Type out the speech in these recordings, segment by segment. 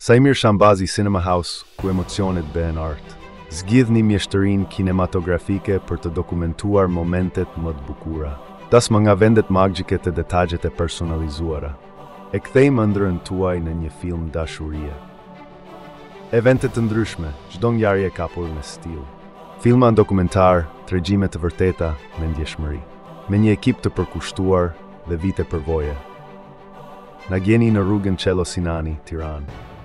Sa Emir Shambazi Cinema House ku emocionet bëhen art. Zgjidh një mjeshtërinë kinematografike për të dokumentuar momentet më të bukura. Tas më nga vendet magjike të detajët e personalizuara. E kthejmë ëndrrën tuaj në një film dashurie. Evente të ndryshme, çdo ngjarje kapur me stil. Filma dokumentar, tregjime të vërteta me ndjeshmëri. Me një ekip të përkushtuar dhe vite përvoje. Na gjeni në rrugën Cello Sinani, Tiranë.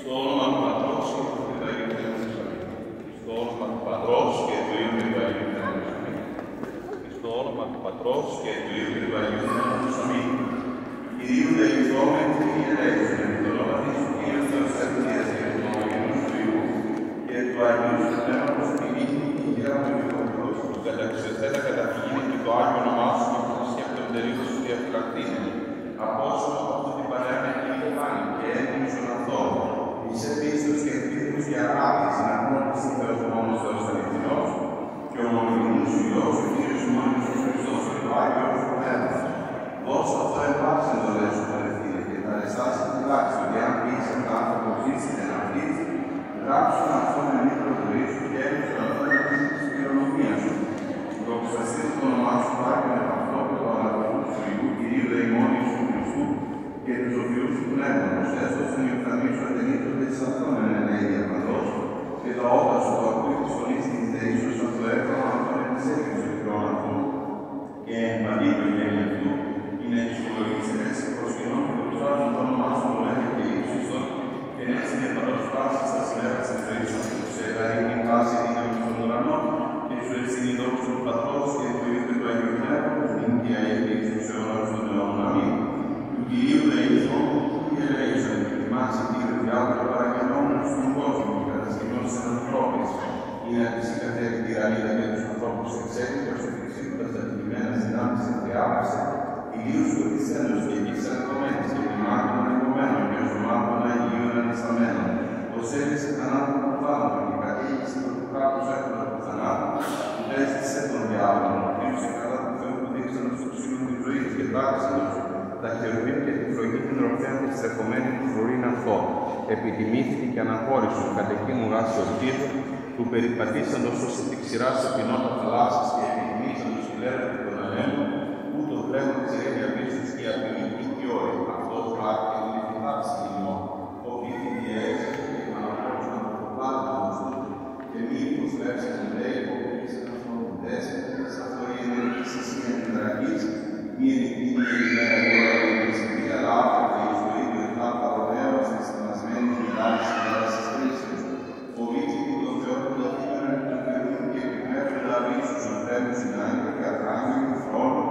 Στο όνομα του Πατρός και του Αγίου Πνεύματος. Στο όνομα του Πατρός και του Υιού και του Αγίου Πνεύματος. Στο όνομα του Πατρός και του Υιού και του Αγίου Πνεύματος. Αμήν. Κυρίου δεηθόμεν και ελέησον, εν το όνομα της Κύριος Θεός Αγίας και του Αγίου του Υιού και του Αγίου Πνεύματος πηγήνει η Γέρα μου Ιωκοντός, του καταξιοθέτα καταφυγήνει και το Άγιο όνομά σου και του σκεπτοντερίου σου διαφυλακτήνει. Απόσου από την παρέμενη και λιφάνη και έντιμους αυτό. Είσαι πίστος και κτήρους για αγάπης, να γνώρισε ο Θεός μόνος Θεός αληθινός και ο μονογενής σου Υιός, ο Κύριος μόνος ο Χριστός και το Άγιος Πνεύμα. Δώσε αυτό εμάς εντολές σου παρευθύνε και τα ρεστάσεις τουλάχιστον και αν πεις αυτά θα αποκτήσει και να πεις, γράψουν αυτόν εν ύπρο του ζωή σου και έλειψον αυτόν εν της κληρονομίας σου. Δοξαστείς το όνομά σου Άγιον επ' αυτό και το αναπτύσσου του Υιού, Κυρίου δεημόνιου σου Χριστού και τους οποίους του πνεύματος έστωσαν οι οφθαλμοί σου ατενίτονται της αυτόν εν ενέργεια παντός και τα όπλα σου το ακούει της φωνής της δεήσους σου το έφαγα αυτόν εν της έκρησης του κρόν αυτού και εμπανεί το γέννη αυτού είναι εξολογήσει μέσα προσκυνών και προσφάζουν το όνομά σου μονάχα και ύψιστον και έτσι και παρασπάσεις στα συνέβαια της ζωής σου σε γαρίνη πάση δύναμη των ουρανών και σου ευσύνει δόξου του Πατρός και του Υιού και του Αγίου Πνεύματος νυν και αεί και εις τους αιώνας των αιώνων. Αμήν. Του Κυρίου δεηθών και ελέησον και τιμάσαι Κύριε διάφορα παραγγελόμενους στον κόσμο και κατασκηνώσεις εν ανθρώπης ή να της κατέβει τη ραλίδα και τους ανθρώπους εξέλικτος εφηξίποντας τα τιμημένας δυνάμεις ενθιάβασε Κυρίους βοηθήσαντος και γης ανεκομένης και τιμάτων ανεκομένων και οσμάτων αγίων ανισταμένων ως έλυσε θανάτων του θάνατον και κατήγησε το του κράτους έκδορα του θανάτου που τέστησε τον διάβολο ο οποίος κατά του Θεού που δείξαν στο ξύλο της ζωής και τάξαντος τα χερουβίμ και τη φρογή την ροφέα της στρεφωμένη του βορείν αυτό. Επιτιμήθηκε και αναχώρησον κατ' εκείνου γάση ο Κύριος, του περιπατήσαντος ως τη ξηρά σε ποινότα θαλάσσης και επιτιμήσαντος η λέρα του των ανέμων, που το βλέμμα της ερήνια πίστης και απειλή και όρη. Αυτός πλάκη και την επιθάψη ημών. Ο πίθη διέξε και αναχώρησον από το πλάτο του Χριστού και μη υποστρέψεις εν λέει υποκρίσει των αυτοδοντές, της αυτοριενεργής εσύ εντραγής, μη ενεκτήμη και ημέρα γόρα και επιστημία, αλλά άφρακη εις το ίδιο εθνάτα οδέως αισθανασμένης μιλάρης ημέρας της κρίσεως. Φοβήθηκε τον Θεό που το θύμερε του Θεού και επιπέφερε να βρίσκους ανθρώπους συνάγγελ και αρχάγγελ, θρόνο,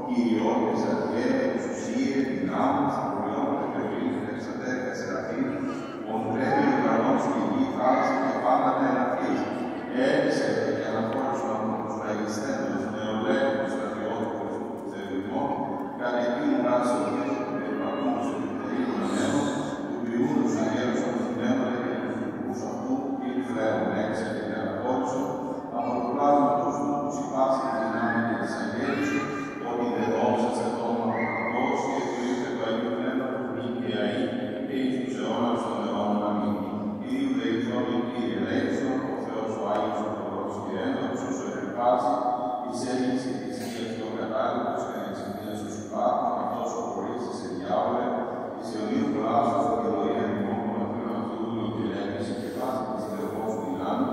κυριώτες, αρχαία, εξουσίες, δυνάμεις, προϊόντα, περιορίες, εξατέρια, σεραφείμ, οντρέμι, ουρανός και γη, θάλασσα και πάντα τα ελαφρύς. Έλυσε και αναχώρησε από τους λαγιστέντες, νεολαίκους, στρατιώτικους, θερινών, κατά εκείνου γράψε ο Κύριος του περιπατούς και του περίπου ανέμου, του ποιού τους αγέρους από την έμβολα και τους δικούς αυτού, ή του φρέων έξω και αναχώρησε, από το πλάσμα του αυτού τους υπάσχει τη δυνάμει και της αγέρους, ότι δεν δόξασε το όνομα του Πατρός και του Υιού και του Αγίου Πνεύματος νυν και αεί και εις τους αιώνας των αιώνων. Αμήν. Κυρίου δεηθών Κύριε ελέησον, ο Θεός ο Άγιος ο Θεός και ένδοξος ο επιπάση, εις έγγυς και της Αγίας και ο κατάλληλος και εξυπνίας τους υπάρχουν, αυτός ο χωρίς σε διάβολε, εις αιωνίου κολάσσος και δωρία ημών που αυτήν αυτού και λέγεις και πάση της ιδεωμός του δυνάμει,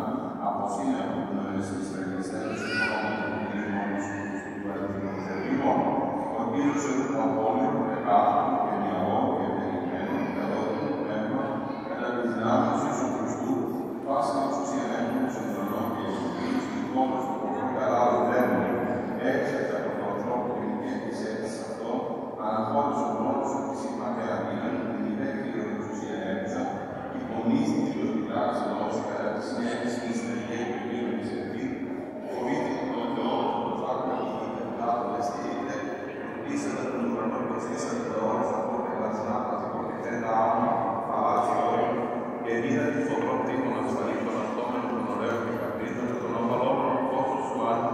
από σύνερα που την ανέσαι τραγιστέρες του κόμματο του Κύριου σου του αληθινού Θεού ημών. Ο Κύριος είναι το απόλυτο, εκάθαρτο και μυαλό και περιμένω, κατά το πνεύμα, κατά τις δυνάμεις του Χριστού, πάση εξουσία έχουν σε θρονών και εσωτερείς, εικόνος του προφού καλά οδεύουν, έξερτα από τον ανθρώπο και την της αίτησης αυτών, αναχώρησε ο νόμος του της υπάκαιρα δύναμη, την υπέκτηρη εξουσία έμψα, υπομίστηκε το πειράξει ενός κατά της νέας και συνεργέ του Κύριου της Ευθύν, φοβήθηκε τον Θεό, τον φάκο και την τετλάτο δεστήρητε, ρωτήσατε τον ουρανό και στήσατε τα όρια στα πόρτα κλασνάτα και προκριθέντα άμμα, παλάτσι όριο, και δίδατε στο προπτύχον ασφαλή των αυτόμενων των ωραίων και καπρίτων και των απαλόμενων φώσων σου άλλου,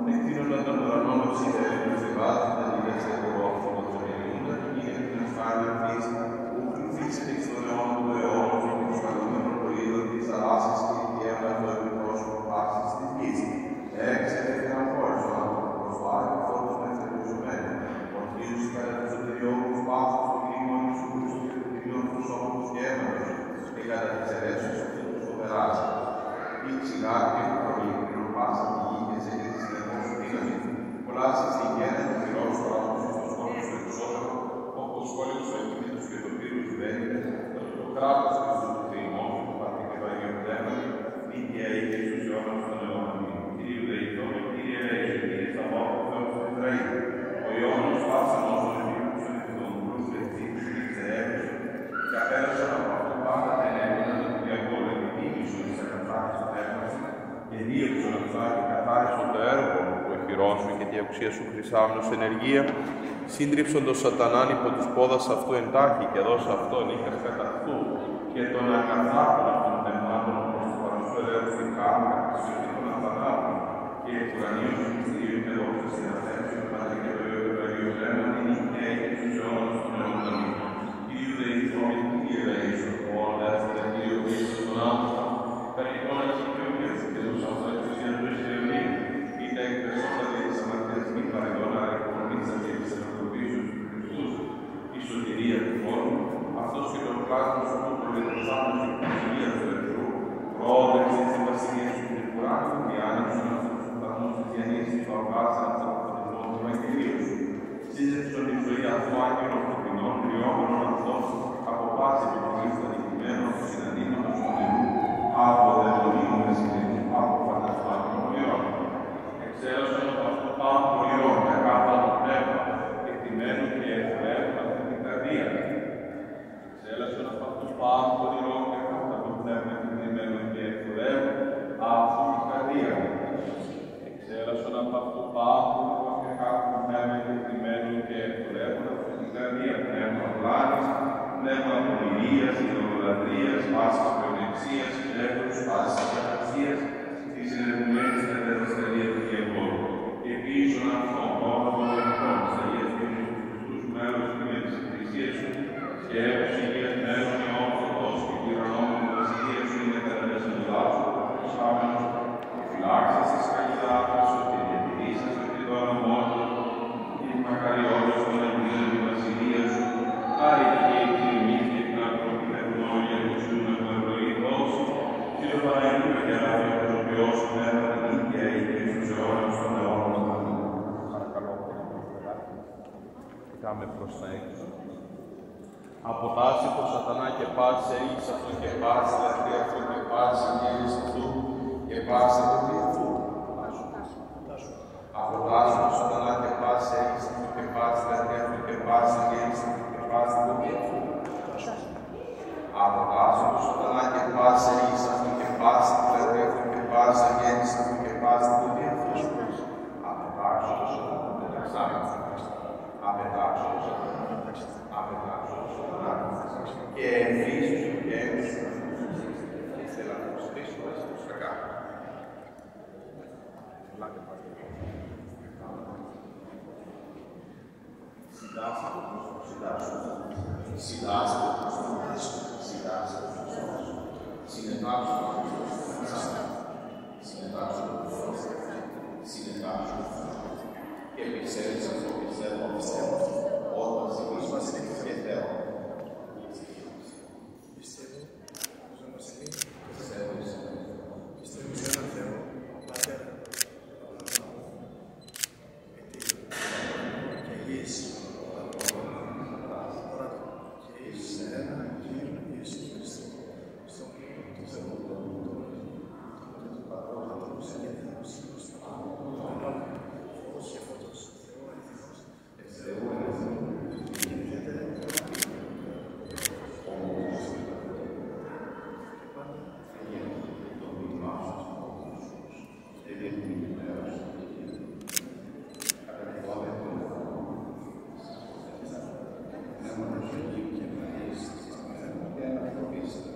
νεκτήρωναν τον ουρανό με ψήφερε του ζεβάτη, τα δίδαξε το ρόφο των θεμελιούντα και γίνεται την ασφάλεια αυτής, που κρυφίσεται εις τον αιώνα του αιώνος και τους καλούμενων προείδων της θαλάσσης και η έμνα το επιπρόσωπο πάσης της γης. Έξερε και αναχώρησε από το προσβάρι αυτός με ευθερουσωμένο. Ο Κύριος κατά τους εταιριώμους πάθους του γρήγορου του Χριστού και του τιμιών του σώματος και αίματος και κατά τις αιρέσεις αυτού τους το περάσει. Ή ξηγάρι και του προλήπτηρον πάσα τη γη και σε και της λεγμός του δύναμη. Κολλάσεις την γέννα του πυρός του άμμος στους χώρους του εξώτερου, όπως κόλληξε ο εκκίνητος και το πύρους βαίνεται, το κράτος και τους όνειρών σου και τη αξία σου χρυσάμνος ενεργεία, σύντριψον τον σατανάν υπό τους πόδας αυτού εντάχει και δώσε αυτόν οίκας κατά αυτού και τον ακαθάπων αυτών τεμάτων προς το παρασού ελέγχου στην κάμερα, στη σωτή των αθανάτων και εκ ουρανίου του Κυρίου και δόξα στην αθέμψη του Πατρί και το Υιό και το Αγίο Πνεύμα, την νυχαία και τους αιώνας των αιώνων αμήν. Κύριου δεηθρόμη, Κύριε δεήσον, όλα δεύτερα Κύριο Χριστός των άνθρωπον, περιτώνα και ποιότητες και τους αυτοεξουσίας του Ισραηλίου, είτε εκπρεσόντα δι' της αμαρτίας μη παρεδόνα ρεκονίτσα και της ανθρωπίσεως του Χριστούς, η σωτηρία του κόσμου, αυτός και το πλάσμα σου που προλετρωσάμενος η βασιλεία του εχθρού, πρόδεξε της βασιλείας του Τριπουράνου και άνοιξον αυτούς τους ουρανούς της διανύσης του αυγάσαν από τον φωτισμό του Ευαγγελίου σου. Σύζεψον τη ζωή αυτού άγγελων ανθρωπινών, τριόμενων αυτών, από πάση επιτυχής αδικημένων του συναντήματος του νερού, από δαιμονίων μεσηλίνων, από φαντασμάτων πολιών. Εξέλασον από αυτό πάνω πολιών, με κάρτα του πνεύμα, εκτιμένου και εφραίων αυτή την καρδία. Εξέλασον από αυτό πάνω πολιών, με κάρτα του πνεύμα, εκτιμένου και εφραίων αυτή την καρδία. Εξέλασον από αυτό πάνω πολιών, με κάρτα του πνεύμα, εκτιμένου και εφραίων αυτή την καρδία. Πνεύμα πλάνης, πνεύμα πονηρίας, ιδωλολατρίας, πάσης πλεονεξίας, πνεύματος, πάσης αγαθίας, της ενεργουμένης κατεδρασταλίας του Διαβόλου. Επίσης, αυτόν, όλων των ελληνικών, της Αγίας Κύριος του Χριστούς, μέρος και με τις εκκλησίες σου, και έπους υγείας μέρων αιών φωτός και τυραννών του βασιλείας σου είναι καταδέσαν δάσου, προσάμενος, και φυλάξας της καλλιδάτας σου, και διατηρήσας σου και το αναμόνο, και μακαριώσεις των Αγίων του βασιλείας σου, χάρη και η τιμής και την ανθρώπινη ευγνώμη που σου με το ευρωή δώσει, και το παραείγμα και αγάπη του οποίος μέρα την ίδια είτε στους αιώνας των αιώνων. Παρακαλώ, κοιτάμε προς τα έξω. Αποτάσσει το σατανά και πάση εις αυτού και πάση λατρεία αυτού και πάση γέννης αυτού και πάση λατρεία αυτού. Αποτάσσει το σατανά και πάση εις αυτού και πάση λατρεία αυτού και πάση γέννης αυτού και πάση λατρεία αυτού. Αποτάσσει το σατανά και πάση εις αυτού και πάση λατρεία αυτού και πάση γέννης αυτού και πάση λατρεία αυτού. Αποτάσσει το σατανά. Απετάξω το σατανά. Απετάξω το σατανά. Και εμφύσου και έμφυσου. Και θέλω να προσθέσω μέσα στο σκακά. Συντάσσω. Και πιστεύεις αυτό, πιστεύω όταν συμβείς και Θεό. Πιστεύω σε έναν Θεό, Πατέρα, και γης, και εις ένα Κύριο Ιησού Χριστού, στον Κύριο του Θεού, του Πατρός, και Θεός, φως και φωτός, Θεό αληθινός, Θεό αληθινός, και ιδιαίτερα όμως, και πάντα το μήνυμά σου, και την ημέρα σου, κατακεφάλαια τον πνεύμα του Αγίου και Μαρίας, και αναπροπίστα,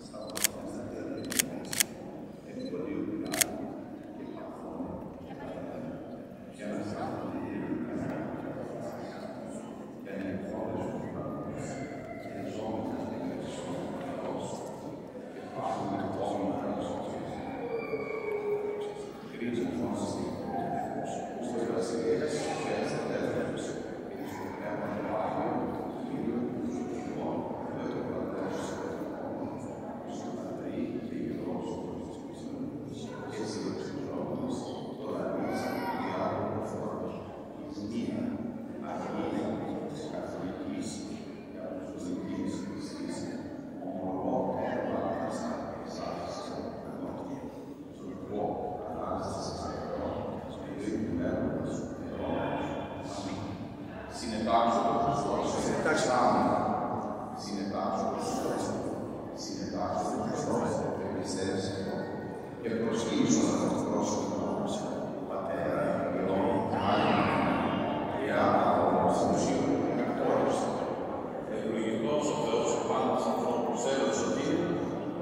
στα πόδια τέλη και μέσα, επί το Δύο Πιλάρου, και παθών, και αναστάθονται οι Ελληνικοί, και ανεκφόλες τους πραγματούς, και ζώμετες και περισσότερος, και πάθουν με τόμοι περισσότερος. Κρίζουν μας στους βασιλείες, και αστατέλους, και στο πνεύμα του Άγιου, Κύριου, του Κύριου, με το Πατέρ σου, στο Πατρί και Υιός, και συλλεξιζόμενος, τώρα ρίξα και άλλο φόρος, εις μία, αγία, της καθολικής, και αποστολικής Χριστής, ομολόγω Ανάσταση, Ανάσταση, στον εγώ, Ανάσταση, και του Πνεύματος, αιώνας. Αμήν. Συνετάξω το Χριστός, συνετάξω το Χριστός, συνετάξω το Χριστός, και πιστεύεις εγώ, και προσχύσω να το πρόσωπο, Πατέρα,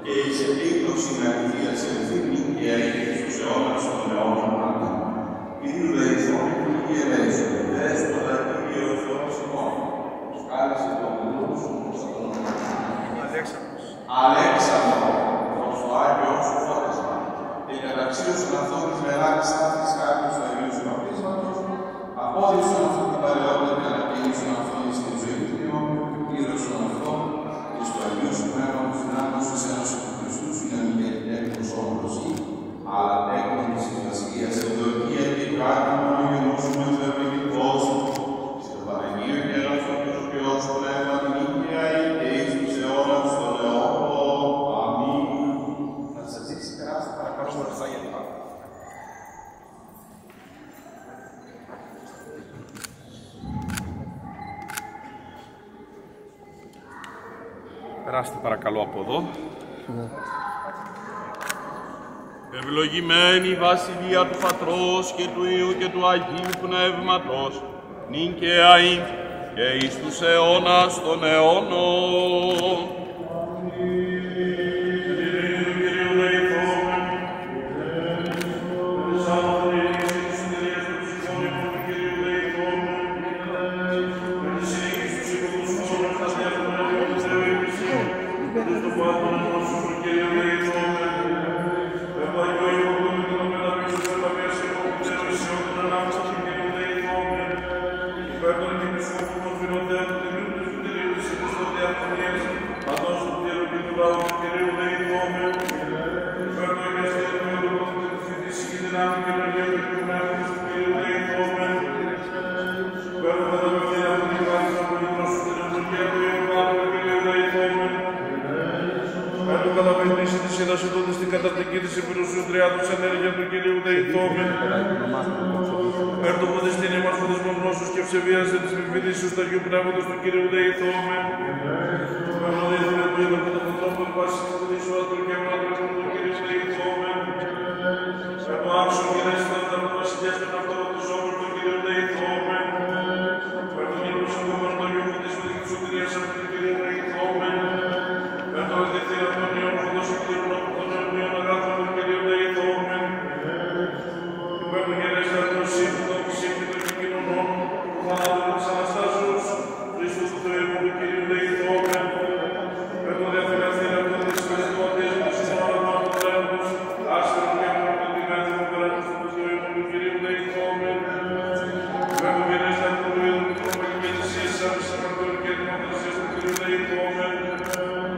και εις επίπτωση με αληθεία σε ευθύνη και έρχεται στους αιώνας των αιώνων πάντα. Κύριου Δεϊθών, Κύριε Λέησον, Δέσποτα, Κύριε ο Θεός ημών, σκάλισε τον Θεό σου προς τα τον Αλέξανδρο, προς το Άγιον σου φώτισμα, και καταξίωσον αυτόν της μεγάλης άφης κάποιους του Αγίου σου Βαπτίσματος, απόδειξον αυτόν την παλαιότητα και αναπήγησον αυτόν εις την ζωή του Θεού, κύρωσον αυτόν εις το Αγίου σου Πνεύματος δυνάμωσης ένωσης του Χριστού συνεμιλία την έκδοσης σώματος αλλά έκδοσης της βασιλείας ευδοκία και κάτι μόνο γεννούς με το ευλογητός, στο Παναγίο και έλαφον και ο Θεός Πνεύμα την Ήγια και εις τους αιώνας των αιώνων. Αμήν. Θα σας δείξει περάσει παρακαλώ μπροστά για την πάντα. Περάστε παρακαλώ από εδώ. Ευλογημένη η Βασιλεία του Πατρός και του Υιού και του Αγίου Πνεύματος, νυν και αΐ και εις τους αιώνας των αιώνων. του Αγίου Πνεύματος του Κυρίου Δεϊθόμεν. Παραδείγμα του είδα κατά τον τρόπο πάση του Δησουάτρου και Μάτρου του Κυρίου Δεϊθόμεν. Κατ' άξιο και δέστητα τα βασιλιάς των αυτών του ζώμου του Κυρίου Δεϊθόμεν. Κατ' τον ήλιο σωγόμενο των Αγίου και της Βουδικής Σωτηρίας από τον Κύριο Δεϊθόμεν. Κατ' τον δευτήρα των νέων φωτός και των νέων αγάθων του Κυρίου Δεϊθόμεν. Υπέρ των γενέστα των σύμφωτων και σύμφωτων και κοινωνών του θανάτου της Αναστάσεως Χριστούς του Θεού του Κυρίου Δεϊθόμεν. Κατ' τον διαφυλαχθήρα των της Χριστουατής του συνόρων του Τρέμοντος άστερων και των τιμέτρων περάτων του Θεού του Κυρίου Δεϊθόμεν. Κατ' τον γενέστα του Θεού του Μεγγελισίας της Αμαρτών και Δημοκρασίας του Κυρίου Δεϊθόμεν.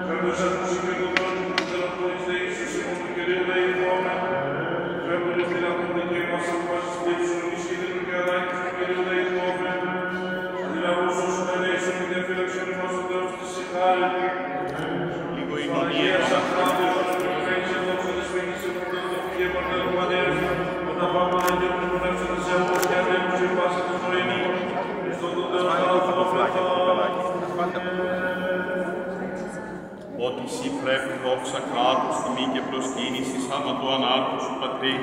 Κατ' τον σαρκούς και των δρόμων του Τερατώνης Δεήσους του Κυρίου Δεϊθόμεν. Κατ' τον ευθυλαχθών δικαίωμας από πάσης λήψης ισχύδινου και ανάγκης του Κυρίου Δεϊθόμεν. Αντιλαβούς όσους ελέησον και διαφύλαξον ημάς ο Θεός της συγχάρη. Αγίας Αφράντης, ως προφέγης ενδόξα της φύγης και των και παρτελομανίας, όταν πάμε να γίνουν πνεύσαν της αιώμας και ανέμους η πάσα της νοήνη, Χριστόν τον Θεός ότι σύ πρέπει δόξα κράτους, τιμή και προσκύνηση άμα του ανάρτου σου Πατρί,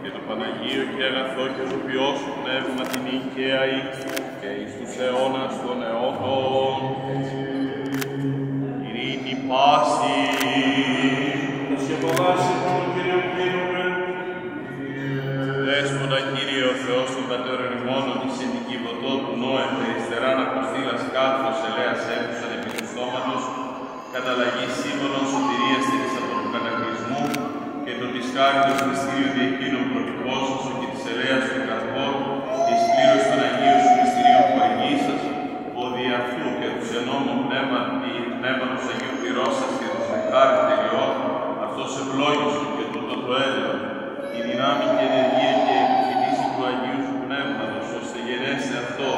και το Παναγίο και αγαθό και ζωπιό σου πνεύμα την νίκαια ή και εις τους αιώνας των αιώνων. Ειρήνη πάση. Να σκεπολάσει τον Κύριο πλήρωμεν. Δέσποτα Κύριε ο Θεός των Πατέρων ημώνων, εις εν την κυβωτό του Νόε, περιστερά να αποστήλας κάθος ελέας έτουσαν επί του στόματος, καταλλαγή σύμβολων σωτηρίας της από του κατακλυσμού και το της χάριτος μυστήριο διεκείνων προτυπώσεων και της ελέας του καρπών, της πλήρους των Αγίων σου μυστηρίων χορηγήσας, ο δι' αυτού και τους ενόμων πνεύματος Αγίου Πυρώσας και τους δεχάρι τελειών, αυτός ευλόγησον και τούτο το έδωρο, η δυνάμει και ενεργία και επιφυλίση του Αγίου σου Πνεύματος, ώστε γενέσει αυτό,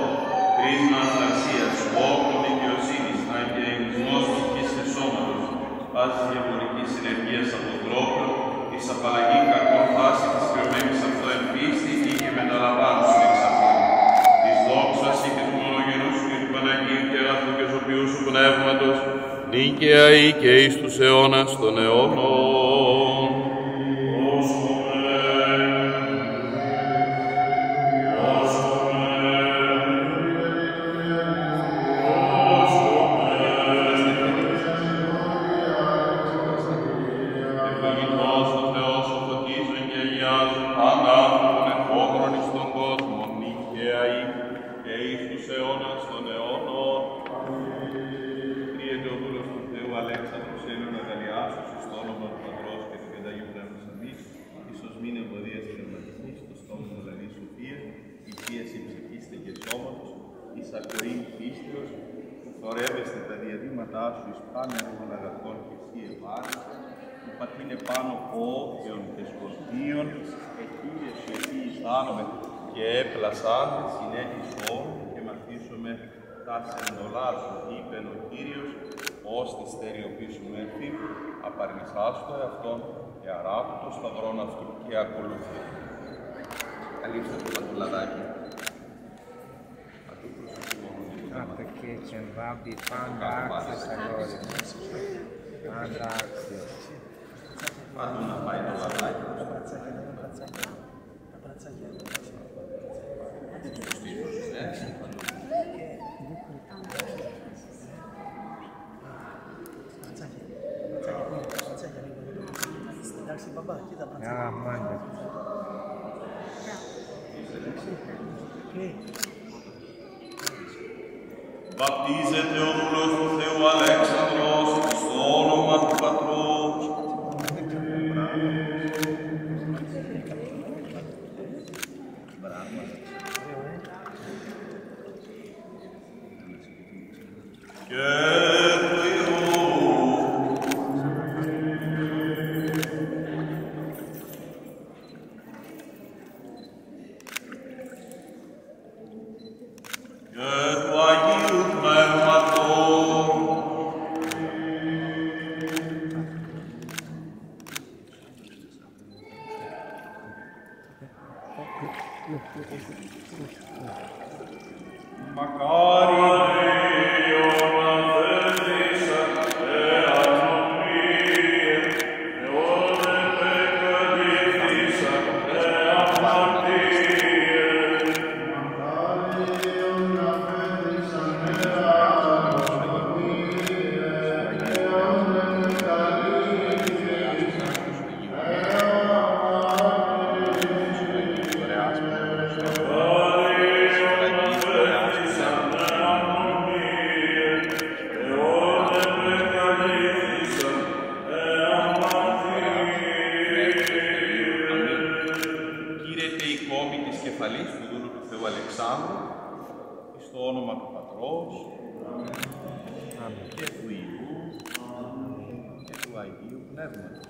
κρίσμα ανθραξίας, όπλο δικαιοσύνης, αγγελισμός ψυχής και σώματος, πάσης διαβολικής συνεργίας από τρόπο, της απαλλαγή κακών φάση της κρυμμένης αυτό εν πίστη ή και μεταλαμβάνωσης εξ αυτού. Της δόξας ή και του μονογενούς και του Παναγίου και αγαθού και ζωπιού σου Πνεύματος, νίκαια ή και εις τους αιώνας των αιώνων. σου εις πάνεργων αγαθών και εσύ ευάρεστε, που πατήνε πάνω όποιον και σκορπίων, εκείλε σου εκεί αισθάνομαι και έπλασαν συνέχισον και μαθήσομαι τα σεντολά σου, είπεν ο Κύριος, ως τη στερεοποιήσουν έρθει, απαρνησάς το εαυτόν και αράπτω το σταυρόν αυτού και ακολουθεί. Καλύψτε το πατουλαδάκι. Perché c'è un rabbi πάντα άξιος αγόρι. Πάντα άξιος. Πάντου να πάει το λαδάκι. Α, μάγια. Βαπτίζεται ο δούλος του Θεού Αλέξανδρος στο όνομα του Πατρός. Και του Υιού και του Αγίου Πνεύματος. Στο όνομα του Πατρός και του Υιού και του Αγίου Πνεύματος.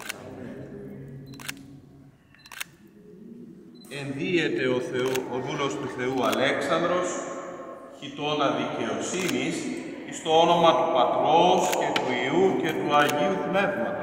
Ενδύεται ο δούλος του Θεού Αλέξανδρος, χιτώνα δικαιοσύνης, στο όνομα του Πατρός και του Υιού και του Αγίου Πνεύματος.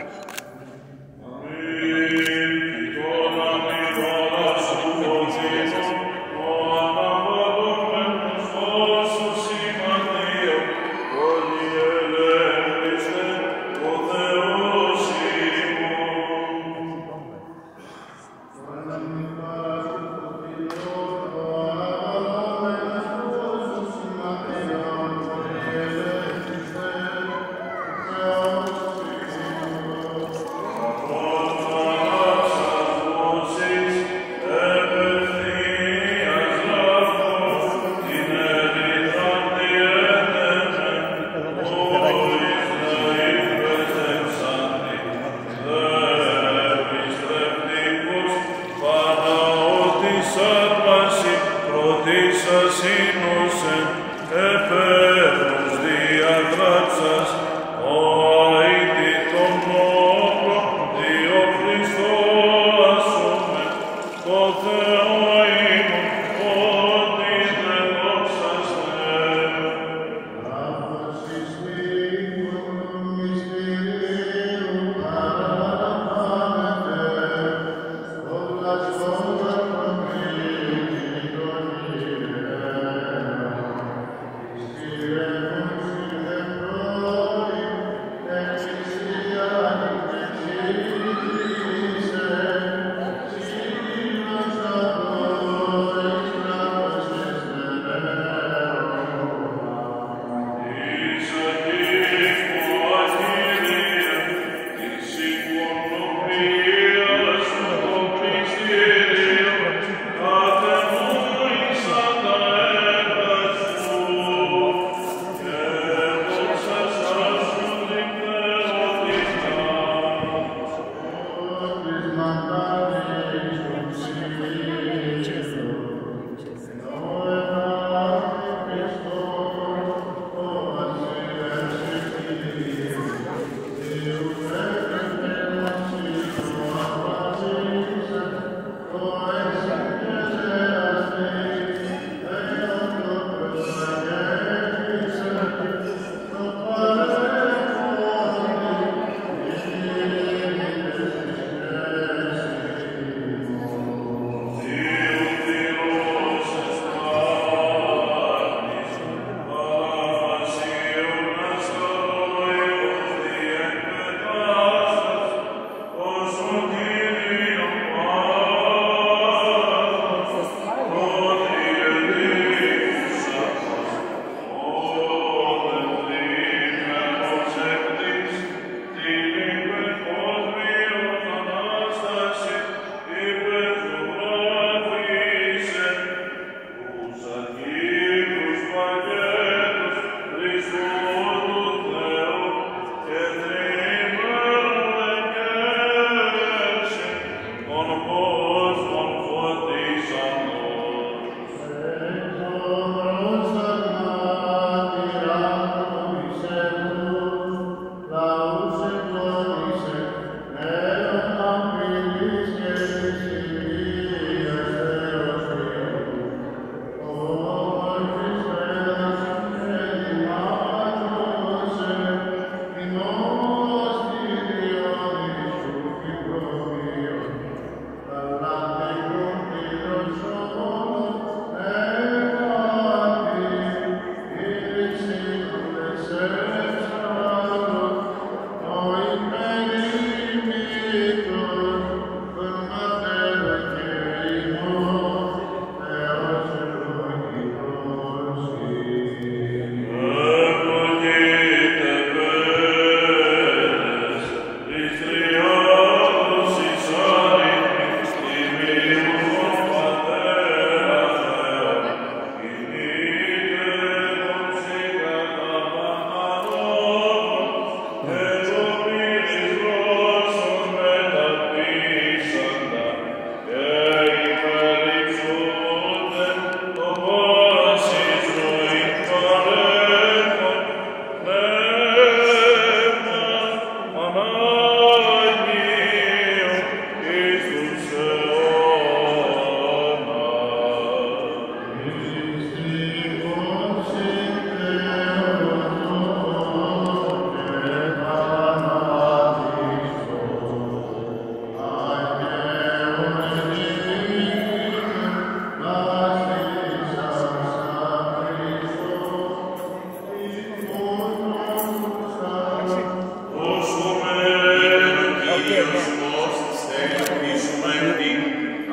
Κύριος πώς θέλει οφείσουμε αυτήν,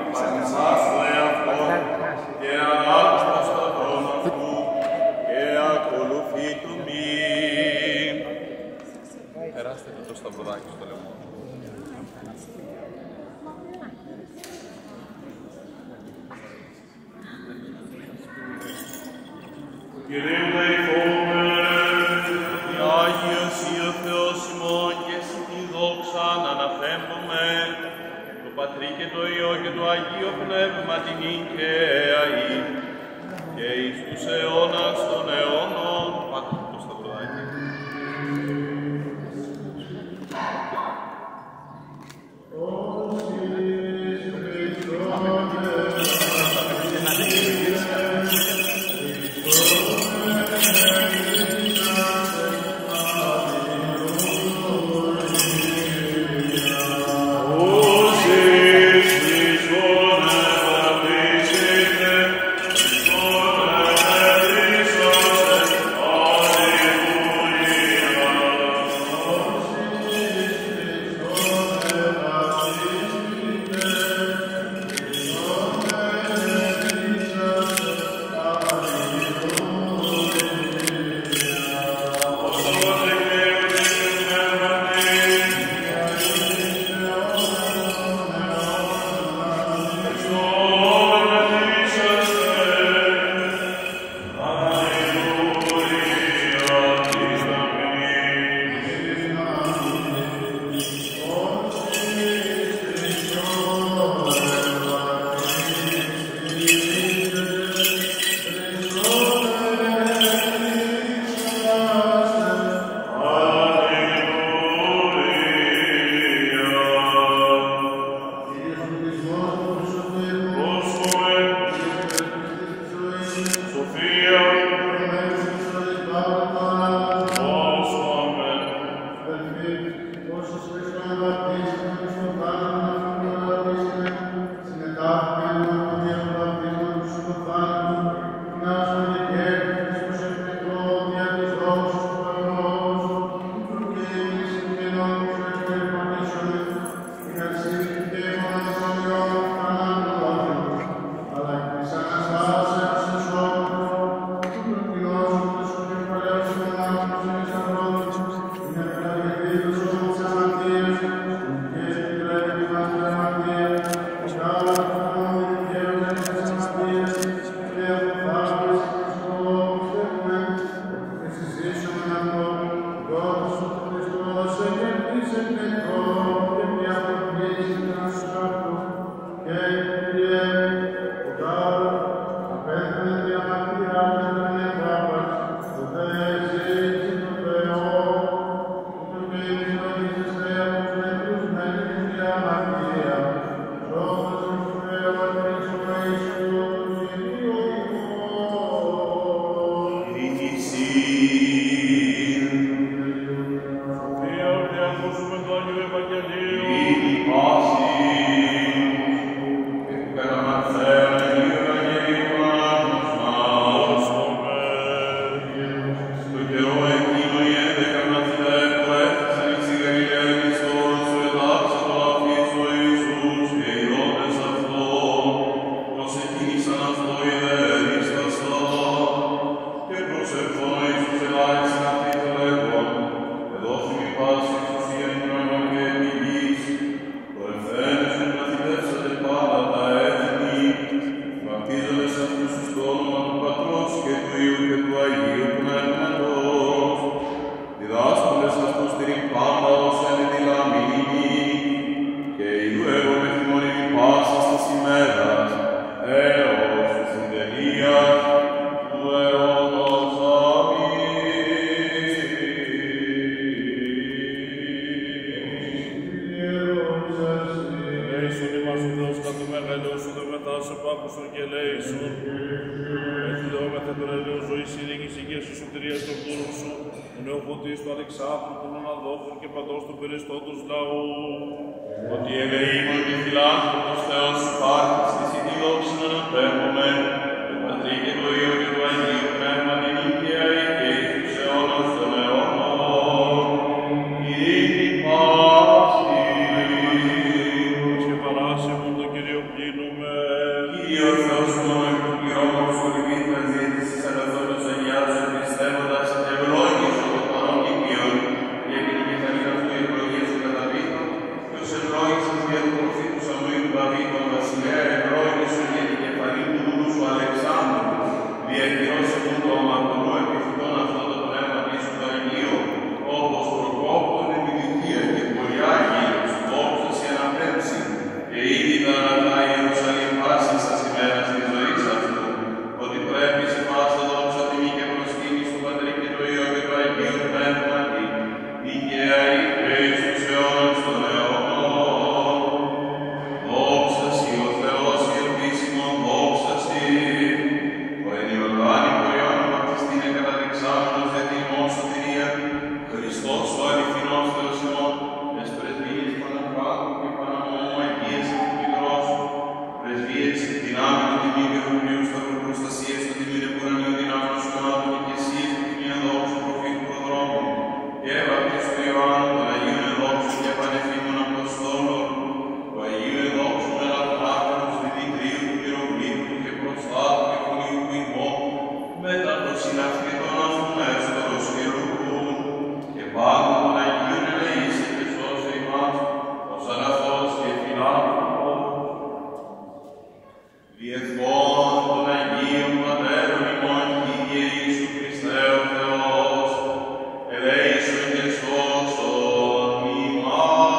απαντησάς το εαυτό και αγάπης το σταυρόν αυτού και ακολουθεί του μη. Περάστε και το σταυροδάκι στο λαιμό. Κυρίου δεηθόμεν, Άγιος ή ο Θεός ημών και εσύ τη δόξα να αναπέμπουμε, το Πατρί και το Υιό και το Αγίο Πνεύμα την νικαία ή, και εις τους αιώνας των αιώνων. Πάτε το σταυροδάκι. Ότι ελεήμων και φιλάνθρωπος Θεός υπάρχεις της ειδήλωξης να αναπέμπουμε, το Πατρί και το Υιό και το Αγίο Πνεύμα την νίκαια και εις τους αιώνας των αιώνων. Ειρήνη πάση. ευλόγησες για την προφή του Σαμουήλ του Δαβίδ, τον βασιλέα, ευλόγησον για την κεφαλή του νου σου Αλεξάνδρου, διακυρώσαι μου το αμαρτωλό επιθυτών αυτό το πνεύμα πίσω το Αγίο, όπως προκόπτουν επιδικία και πολύ Άγιος, δόξα σε αναπέμψη, και ήδη τα ανατά Ιερουσαλήμ πάσης σας ημέρας της ζωής αυτού, ότι πρέπει σε πάσα δόξα τιμή και προσκύνη στο Πατρί και το Υιό και το Αγίο Πνεύματι, δικαία εις τους αιώνας των αιώνων. Δόξα σοι ο Θεός η ελπίσιμον, δόξα σοι. Ο εν Ιορδάνη προϊόν βαπτιστήνε καταδεξάμενος δε τη ημών σωτηρία, Χριστός ο αληθινός Θεός ημών, ες πρεσβείες Πανακράτου και Παναμόμου Αγίες Εκμικρός, πρεσβείες δυνάμεων τιμή και χωριού σταυρού προστασίας των τιμήν επουρανίου δυνάμεων σωμάτων και εσείς του τιμία δόξου προφήτου προδρόμου, και έβαπτης του Ιωάννου των Αγίων εδόξου και πανεφήμων Αποστόλων, του Αγίου εδόξου μελατονάκρονος διδικρίου του πυροβλήτου και προστάτου και φωνίου του ημώ, μετά το συναυθητών αφουμέστορος χειρουργούν, και πάντα των Αγίων ελεήσε και σώσε ημάς, ως αγαθός και φιλάνθρωπος. Διευχών των Αγίων Πατέρων ημών, Κύριε Ιησού Χριστέ ο Θεός, ελέησον και σώσον ημάς.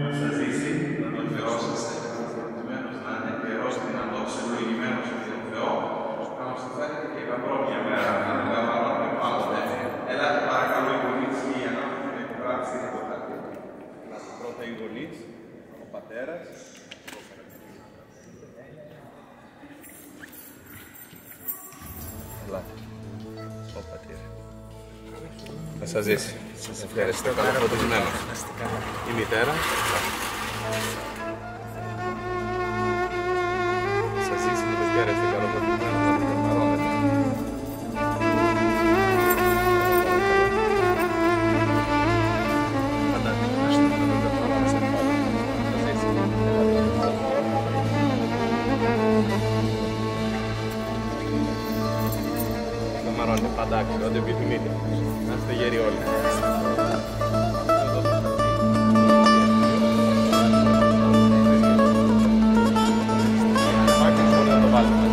Να σας ζήσει, να τον θεώσαστε, ευλογημένος να είναι καιρός δυνατός, ευλογημένος από τον Θεό, να μας το φέρετε και γαμπρό μια μέρα, να λαμβάνουμε πάντοτε. Ελάτε παρακαλώ οι γονείς μία να υπογράψει το χαρτί. Πρώτα οι γονείς, ο πατέρας. Ελάτε. Ο πατήρ. Θα σας ζήσει. Σας ευχαριστώ. Καλοφωτισμένο. Η μητέρα. Σας ζήσει η μητέρα. Είστε καλοφωτισμένο. Πάντα άξιο, ό,τι επιθυμείτε. Να είστε γέροι όλοι. Να το βάλουμε.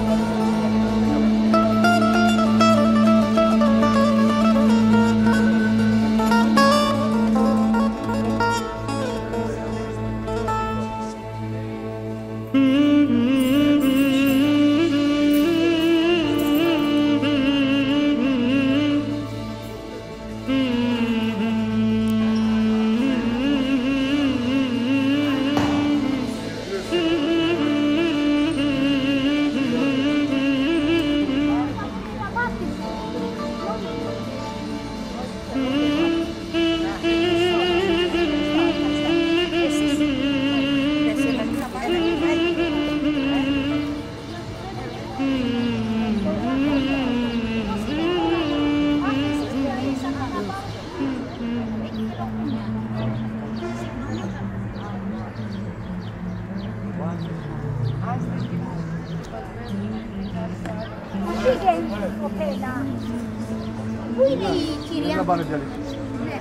Πού είναι η κυρία? Να πάνε διαλύσει. Ναι.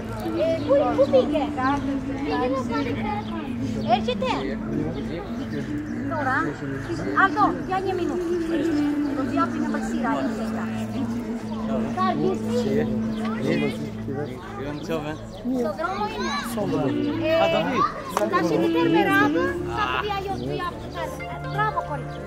Πού πήγε? Πήγε να πάρει κάτι. Έρχεται. Τώρα. Aldo, ya 10 minuti. Così ho appena passare in sesta. Cardi, sì. Στο δρόμο είναι. Θα συνηθέρ με ράβο, θα διαγιώσει αυτό. Μπράβο, κορίτσι.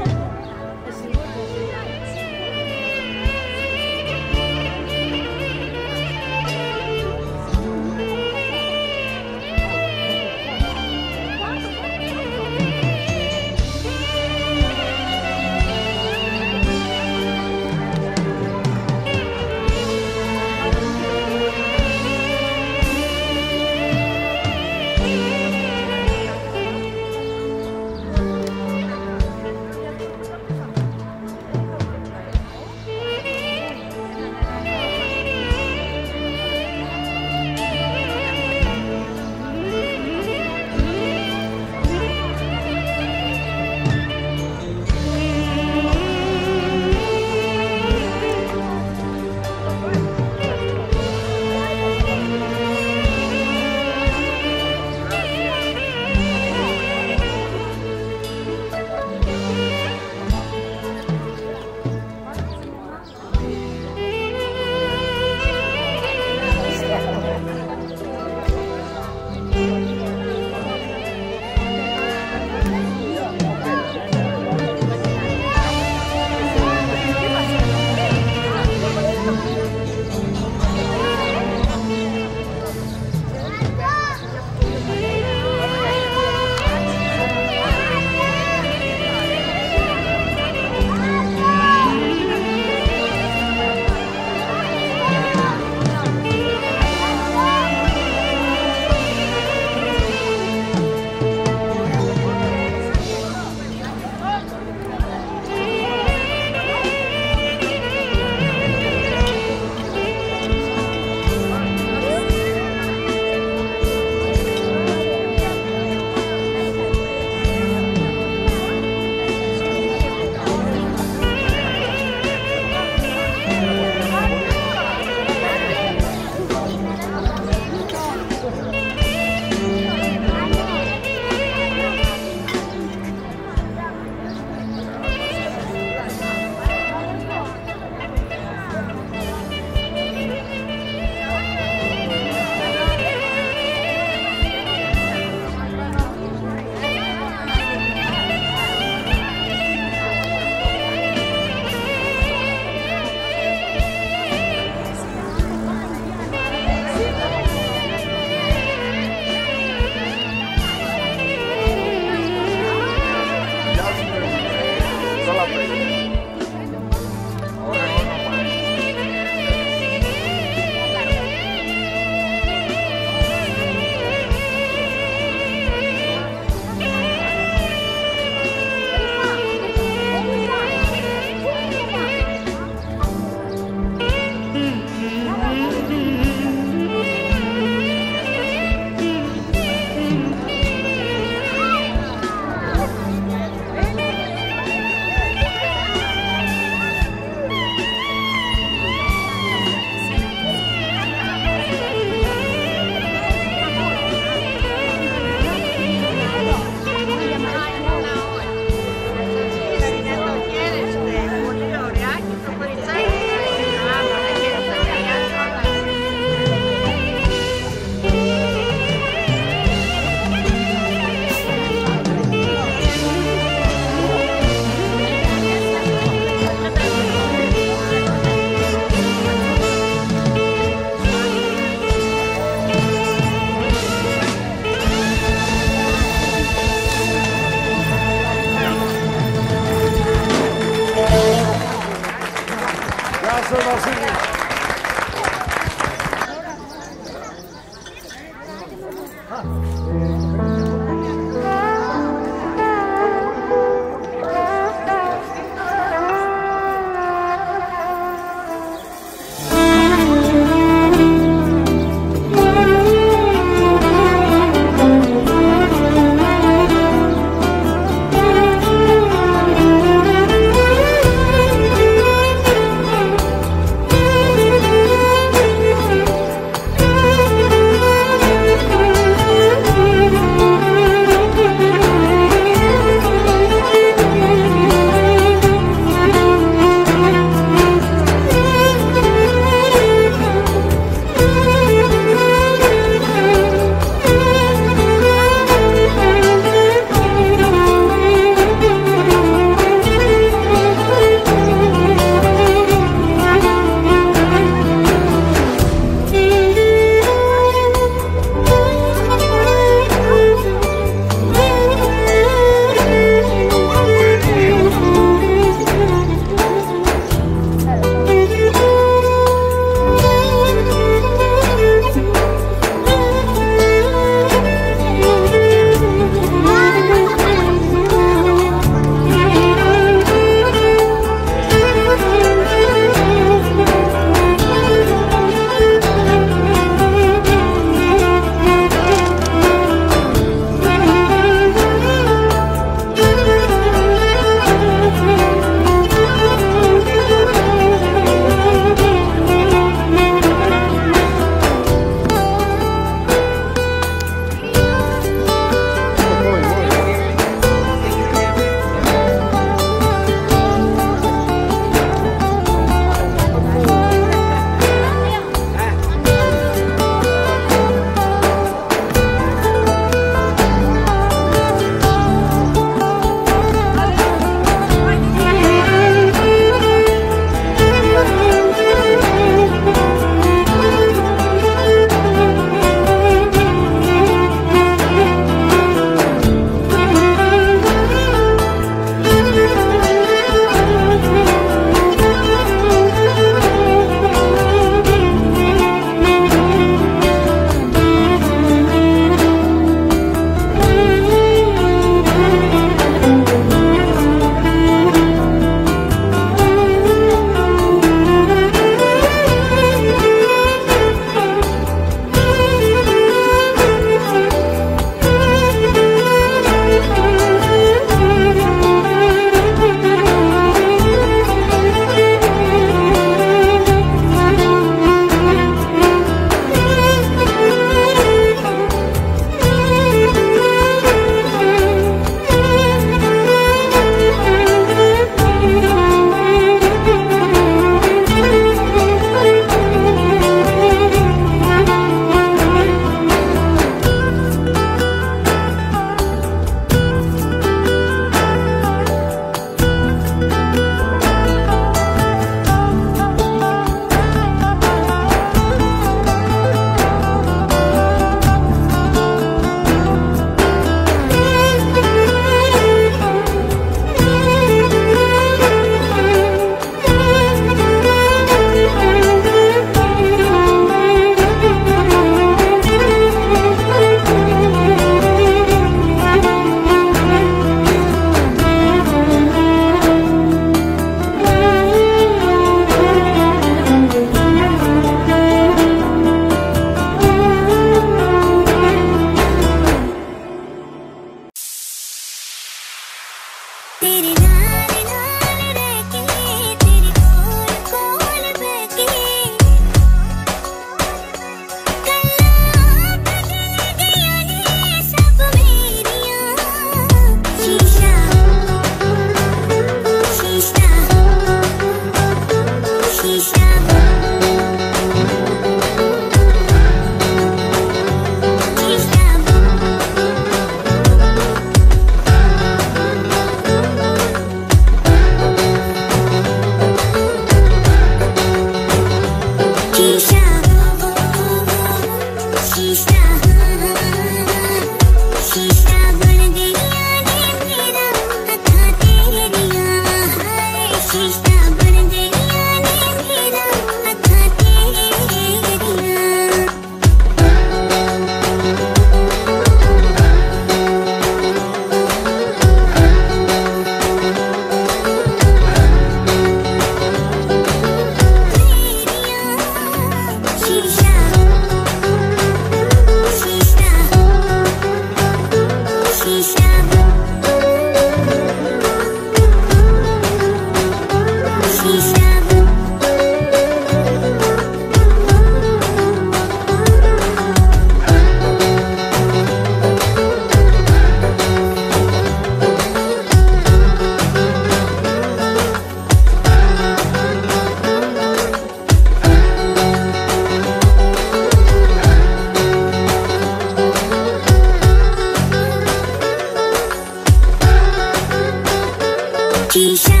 Shisha,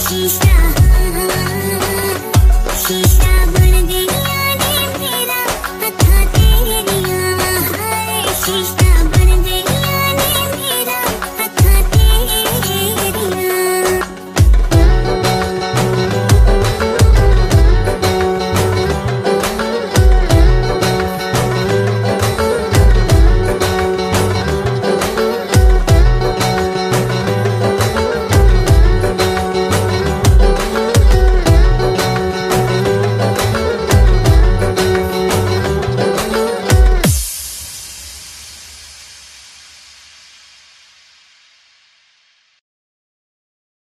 shisha.